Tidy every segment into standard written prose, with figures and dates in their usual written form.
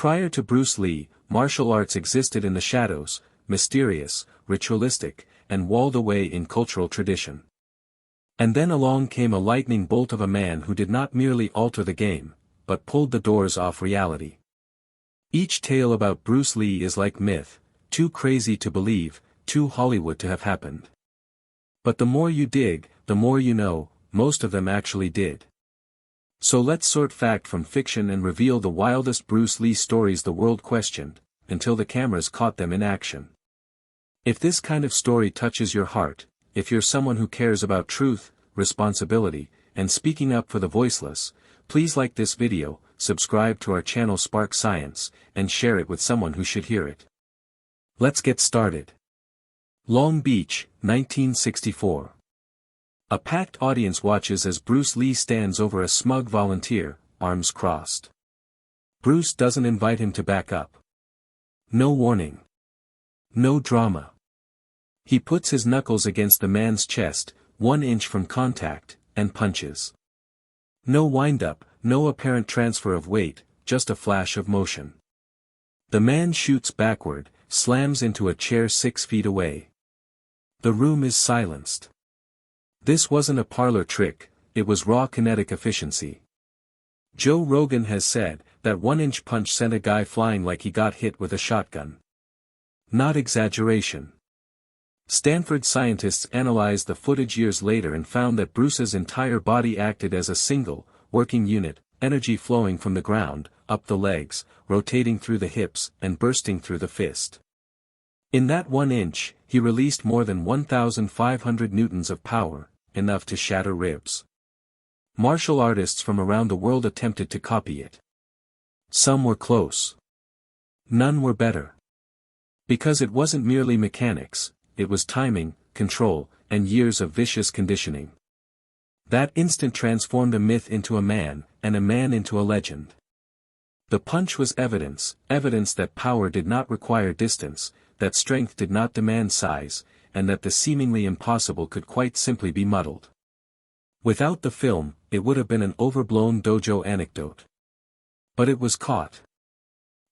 Prior to Bruce Lee, martial arts existed in the shadows, mysterious, ritualistic, and walled away in cultural tradition. And then along came a lightning bolt of a man who did not merely alter the game, but pulled the doors off reality. Each tale about Bruce Lee is like myth, too crazy to believe, too Hollywood to have happened. But the more you dig, the more you know, most of them actually did. So let's sort fact from fiction and reveal the wildest Bruce Lee stories the world questioned, until the cameras caught them in action. If this kind of story touches your heart, if you're someone who cares about truth, responsibility, and speaking up for the voiceless, please like this video, subscribe to our channel Spark Science, and share it with someone who should hear it. Let's get started. Long Beach, 1964. A packed audience watches as Bruce Lee stands over a smug volunteer, arms crossed. Bruce doesn't invite him to back up. No warning. No drama. He puts his knuckles against the man's chest, 1 inch from contact, and punches. No wind-up, no apparent transfer of weight, just a flash of motion. The man shoots backward, slams into a chair 6 feet away. The room is silenced. This wasn't a parlor trick, it was raw kinetic efficiency. Joe Rogan has said that 1-inch punch sent a guy flying like he got hit with a shotgun. Not exaggeration. Stanford scientists analyzed the footage years later and found that Bruce's entire body acted as a single, working unit, energy flowing from the ground, up the legs, rotating through the hips, and bursting through the fist. In that 1 inch, he released more than 1,500 newtons of power, enough to shatter ribs. Martial artists from around the world attempted to copy it. Some were close. None were better. Because it wasn't merely mechanics, it was timing, control, and years of vicious conditioning. That instant transformed a myth into a man, and a man into a legend. The punch was evidence that power did not require distance, that strength did not demand size, and that the seemingly impossible could quite simply be muddled. Without the film, it would have been an overblown dojo anecdote. But it was caught.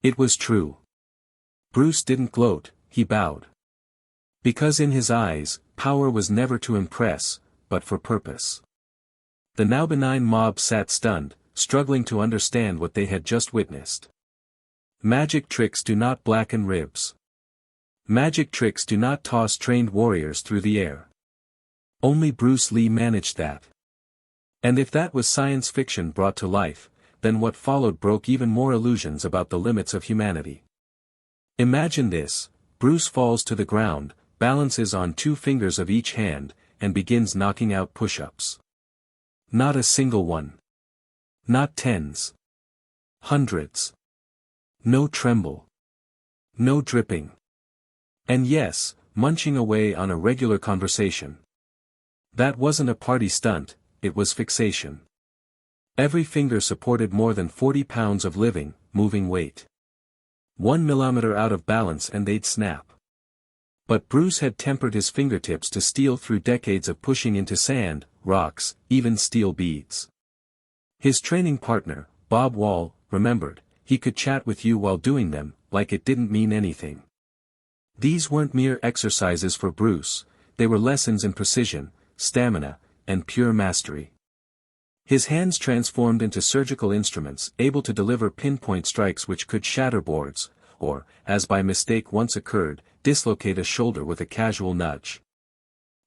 It was true. Bruce didn't gloat, he bowed. Because in his eyes, power was never to impress, but for purpose. The now benign mob sat stunned, struggling to understand what they had just witnessed. Magic tricks do not blacken ribs. Magic tricks do not toss trained warriors through the air. Only Bruce Lee managed that. And if that was science fiction brought to life, then what followed broke even more illusions about the limits of humanity. Imagine this: Bruce falls to the ground, balances on 2 fingers of each hand, and begins knocking out push-ups. Not a single one. Not tens. Hundreds. No tremble. No dripping. And yes, munching away on a regular conversation. That wasn't a party stunt, it was fixation. Every finger supported more than 40 pounds of living, moving weight. 1 millimeter out of balance and they'd snap. But Bruce had tempered his fingertips to steel through decades of pushing into sand, rocks, even steel beads. His training partner, Bob Wall, remembered, he could chat with you while doing them, like it didn't mean anything. These weren't mere exercises for Bruce, they were lessons in precision, stamina, and pure mastery. His hands transformed into surgical instruments, able to deliver pinpoint strikes which could shatter boards, or, as by mistake once occurred, dislocate a shoulder with a casual nudge.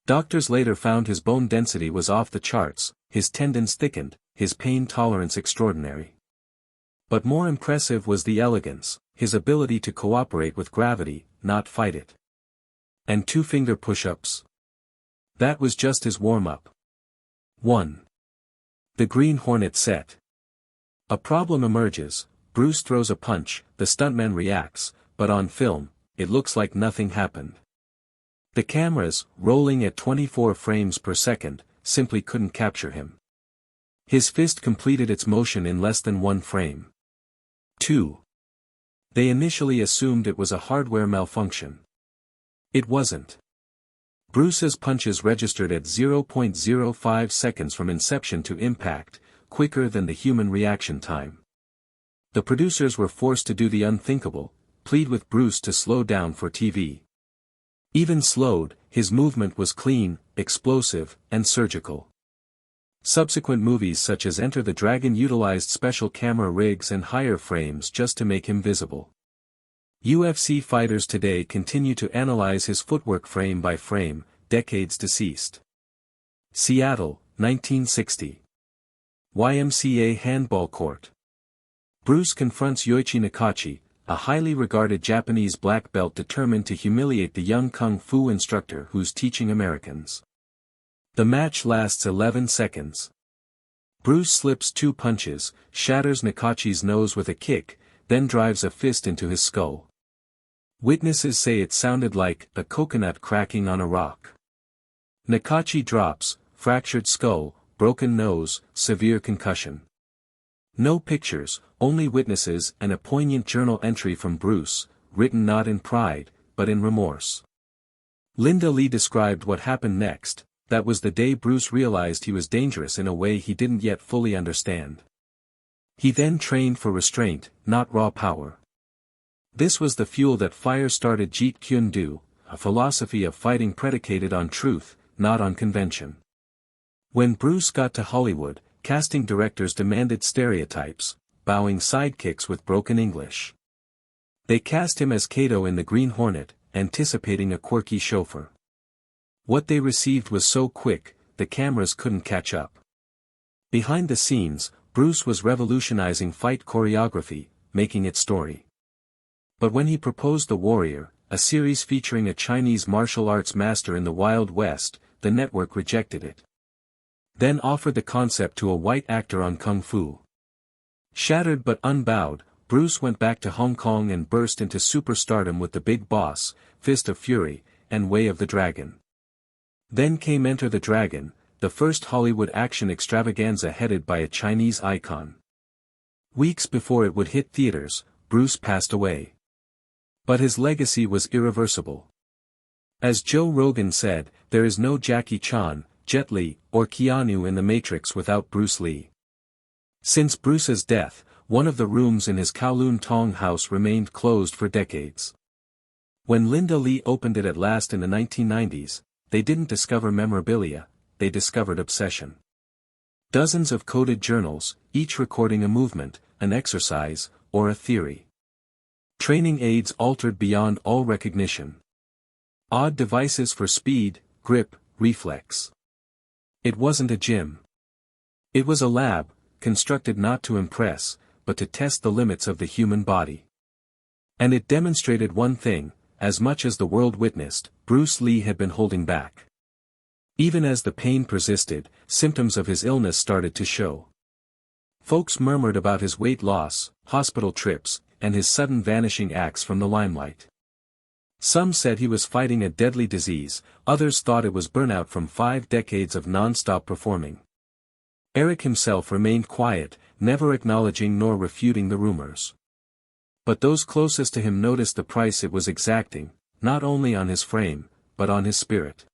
Doctors later found his bone density was off the charts, his tendons thickened, his pain tolerance extraordinary. But more impressive was the elegance, his ability to cooperate with gravity, not fight it. And 2-finger push-ups? That was just his warm-up. 1. The Green Hornet set. A problem emerges, Bruce throws a punch, the stuntman reacts, but on film, it looks like nothing happened. The cameras, rolling at 24 frames per second, simply couldn't capture him. His fist completed its motion in less than 1 frame. 2. They initially assumed it was a hardware malfunction. It wasn't. Bruce's punches registered at 0.05 seconds from inception to impact, quicker than the human reaction time. The producers were forced to do the unthinkable, plead with Bruce to slow down for TV. Even slowed, his movement was clean, explosive, and surgical. Subsequent movies such as Enter the Dragon utilized special camera rigs and higher frames just to make him visible. UFC fighters today continue to analyze his footwork frame by frame, decades deceased. Seattle, 1960. YMCA handball court. Bruce confronts Yoichi Nakachi, a highly regarded Japanese black belt determined to humiliate the young kung fu instructor who's teaching Americans. The match lasts 11 seconds. Bruce slips 2 punches, shatters Nakachi's nose with a kick, then drives a fist into his skull. Witnesses say it sounded like a coconut cracking on a rock. Nakachi drops, fractured skull, broken nose, severe concussion. No pictures, only witnesses and a poignant journal entry from Bruce, written not in pride, but in remorse. Linda Lee described what happened next. That was the day Bruce realized he was dangerous in a way he didn't yet fully understand. He then trained for restraint, not raw power. This was the fuel that fire-started Jeet Kune Do, a philosophy of fighting predicated on truth, not on convention. When Bruce got to Hollywood, casting directors demanded stereotypes, bowing sidekicks with broken English. They cast him as Kato in The Green Hornet, anticipating a quirky chauffeur. What they received was so quick, the cameras couldn't catch up. Behind the scenes, Bruce was revolutionizing fight choreography, making it story. But when he proposed The Warrior, a series featuring a Chinese martial arts master in the Wild West, the network rejected it. Then offered the concept to a white actor on Kung Fu. Shattered but unbowed, Bruce went back to Hong Kong and burst into superstardom with The Big Boss, Fist of Fury, and Way of the Dragon. Then came Enter the Dragon, the first Hollywood action extravaganza headed by a Chinese icon. Weeks before it would hit theaters, Bruce passed away. But his legacy was irreversible. As Joe Rogan said, there is no Jackie Chan, Jet Li, or Keanu in The Matrix without Bruce Lee. Since Bruce's death, one of the rooms in his Kowloon Tong house remained closed for decades. When Linda Lee opened it at last in the 1990s, they didn't discover memorabilia, they discovered obsession. Dozens of coded journals, each recording a movement, an exercise, or a theory. Training aids altered beyond all recognition. Odd devices for speed, grip, reflex. It wasn't a gym. It was a lab, constructed not to impress, but to test the limits of the human body. And it demonstrated one thing. As much as the world witnessed, Bruce Lee had been holding back. Even as the pain persisted, symptoms of his illness started to show. Folks murmured about his weight loss, hospital trips, and his sudden vanishing acts from the limelight. Some said he was fighting a deadly disease, others thought it was burnout from 5 decades of non-stop performing. Eric himself remained quiet, never acknowledging nor refuting the rumors. But those closest to him noticed the price it was exacting, not only on his frame, but on his spirit.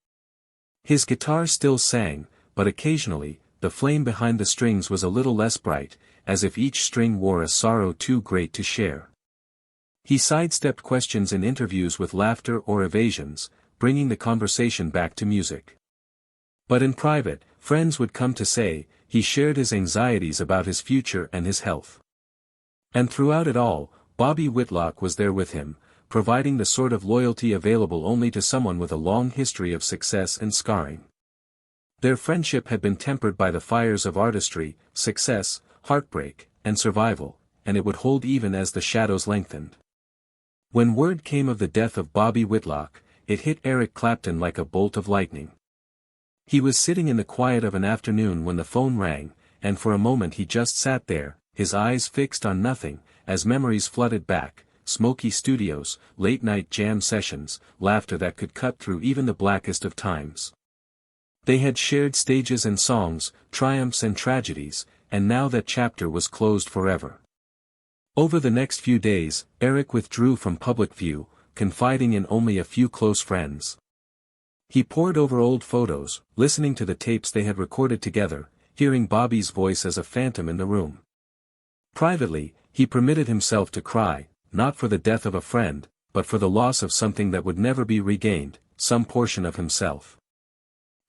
His guitar still sang, but occasionally, the flame behind the strings was a little less bright, as if each string wore a sorrow too great to share. He sidestepped questions in interviews with laughter or evasions, bringing the conversation back to music. But in private, friends would come to say, he shared his anxieties about his future and his health. And throughout it all, Bobby Whitlock was there with him, providing the sort of loyalty available only to someone with a long history of success and scarring. Their friendship had been tempered by the fires of artistry, success, heartbreak, and survival, and it would hold even as the shadows lengthened. When word came of the death of Bobby Whitlock, it hit Eric Clapton like a bolt of lightning. He was sitting in the quiet of an afternoon when the phone rang, and for a moment he just sat there, his eyes fixed on nothing, as memories flooded back, smoky studios, late-night jam sessions, laughter that could cut through even the blackest of times. They had shared stages and songs, triumphs and tragedies, and now that chapter was closed forever. Over the next few days, Eric withdrew from public view, confiding in only a few close friends. He pored over old photos, listening to the tapes they had recorded together, hearing Bobby's voice as a phantom in the room. Privately, he permitted himself to cry, not for the death of a friend, but for the loss of something that would never be regained, some portion of himself.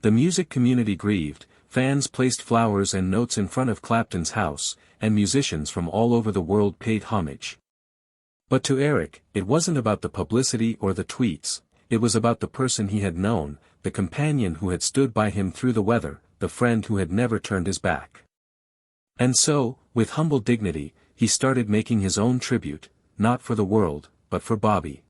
The music community grieved, fans placed flowers and notes in front of Clapton's house, and musicians from all over the world paid homage. But to Eric, it wasn't about the publicity or the tweets, it was about the person he had known, the companion who had stood by him through the weather, the friend who had never turned his back. And so, with humble dignity, he started making his own tribute, not for the world, but for Bobby.